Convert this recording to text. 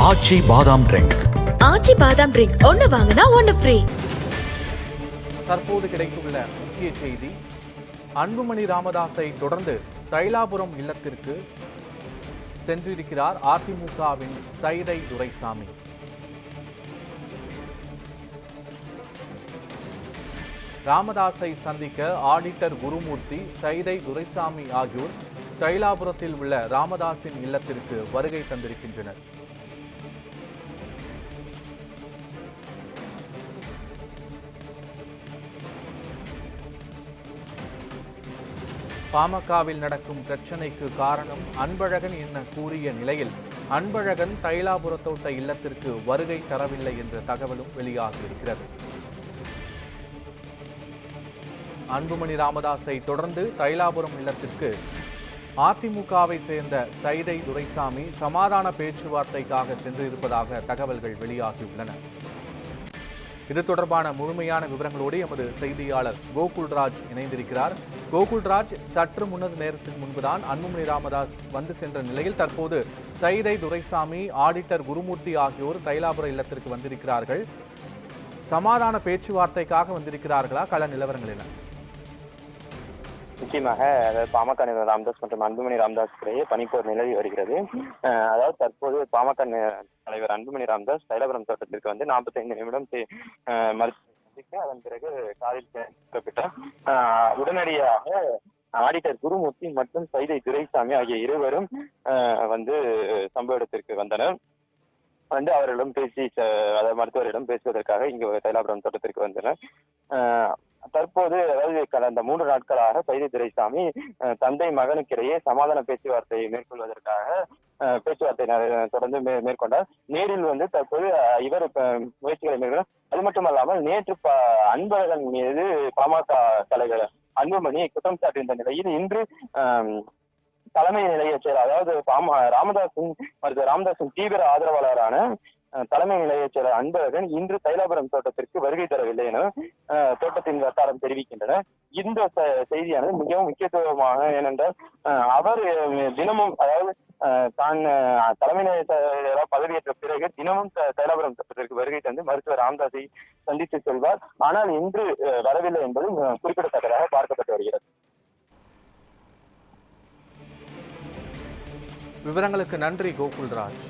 ஆச்சி பாதாம் ட்ரிங்க். ஆச்சி பாதாம் ட்ரிங்க் ஒன்னு வாங்கினா ஒன்னு ஃப்ரீ. தற்போது கிடைத்துள்ள முக்கிய செய்தி, அன்புமணி ராமதாஸை தொடர்ந்து தைலாபுரம் இல்லத்திற்கு சென்றிருக்கிறார் அதிமுகவின் சைதை துரைசாமி. ராமதாஸை சந்திக்க ஆடிட்டர் குருமூர்த்தி, சைதை துரைசாமி ஆகியோர் தைலாபுரத்தில் உள்ள ராமதாஸின் இல்லத்திற்கு வருகை தந்திருக்கின்றனர். பாமகவில் நடக்கும் பிரச்சனைக்கு காரணம் அன்பழகன் என கூறிய நிலையில் அன்பழகன் தைலாபுரத்தோட்ட இல்லத்திற்கு வருகை தரவில்லை என்ற தகவலும் வெளியாகியிருக்கிறது. அன்புமணி ராமதாஸை தொடர்ந்து தைலாபுரம் இல்லத்திற்கு அதிமுகவை சேர்ந்த சைதை துரைசாமி சமாதான பேச்சுவார்த்தைக்காக சென்றிருப்பதாக தகவல்கள் வெளியாகியுள்ளன. இது தொடர்பான முழுமையான விவரங்களோடு எமது செய்தியாளர் கோகுல்ராஜ் இணைந்திருக்கிறார். கோகுல்ராஜ், சற்று முன்னது நேரத்துக்கு முன்புதான் அன்புமணி ராமதாஸ் வந்து சென்ற நிலையில் தற்போது சைதை துரைசாமி, ஆடிட்டர் குருமூர்த்தி ஆகியோர் தைலாபுர இல்லத்திற்கு வந்திருக்கிறார்கள். சமாதான பேச்சுவார்த்தைக்காக வந்திருக்கிறார்களா? கள நிலவரங்கள் என்ன? முக்கியமாக பாமக நிறுவனர் ராமதாஸ் மற்றும் அன்புமணி ராமதாஸ் இடையே பனிப்போர் நிலவி வருகிறது. அதாவது தற்போது பாமக தலைவர் அன்புமணி ராமதாஸ் தைலாபுரம் தோட்டத்திற்கு வந்து 45 நிமிடம் மருத்துவ அதன் பிறகு காரில் சேர்க்கப்பட்டார். உடனடியாக ஆடிட்டர் குருமூர்த்தி மற்றும் சைதை துரைசாமி ஆகிய இருவரும் வந்து சம்பவ இடத்திற்கு வந்தனர். வந்து அவர்களிடம் பேசி, அதாவது மருத்துவரிடம் பேசுவதற்காக இங்கு தைலாபுரம் தோட்டத்திற்கு வந்தனர். தற்போது அதாவது கடந்த 3 நாட்களாக சைதை துரைசாமி தந்தை மகனுக்கிடையே சமாதான பேச்சுவார்த்தையை மேற்கொள்வதற்காக பேச்சுவார்த்தை தொடர்ந்து மேற்கொண்டார். நேரில் வந்து தற்போது இவர் முயற்சிகளை மேற்கொண்டார். அது மட்டுமல்லாமல் நேற்று அன்பழகன் மீது பாமக தலைவர் அன்புமணி குற்றம் சாட்டியிருந்த நிலையில் இன்று தலைமை நிலைய செயலர், அதாவது மருத்துவர் ராமதாஸின் தீவிர ஆதரவாளரான தலைமை நிலைய செயலர் அன்பழகன் இன்று தைலாபுரம் தோட்டத்திற்கு வருகை தரவில்லை என தோட்டத்தின் வட்டாரம் தெரிவிக்கின்றன. இந்த செய்தியானது மிகவும் முக்கியத்துவமாக, ஏனென்றால் அவர் தினமும், அதாவது தான் தலைமை நிலைய செயலராக பதவியேற்ற பிறகு தினமும் தைலாபுரம் தோட்டத்திற்கு வருகை தந்து மருத்துவர் ராமதாஸை சந்தித்து செல்வார். ஆனால் இன்று வரவில்லை என்பது குறிப்பிடத்தக்கதாக பார்க்கப்பட்டு வருகிறது. விவரங்களுக்கு நன்றி கோகுல்ராஜ்.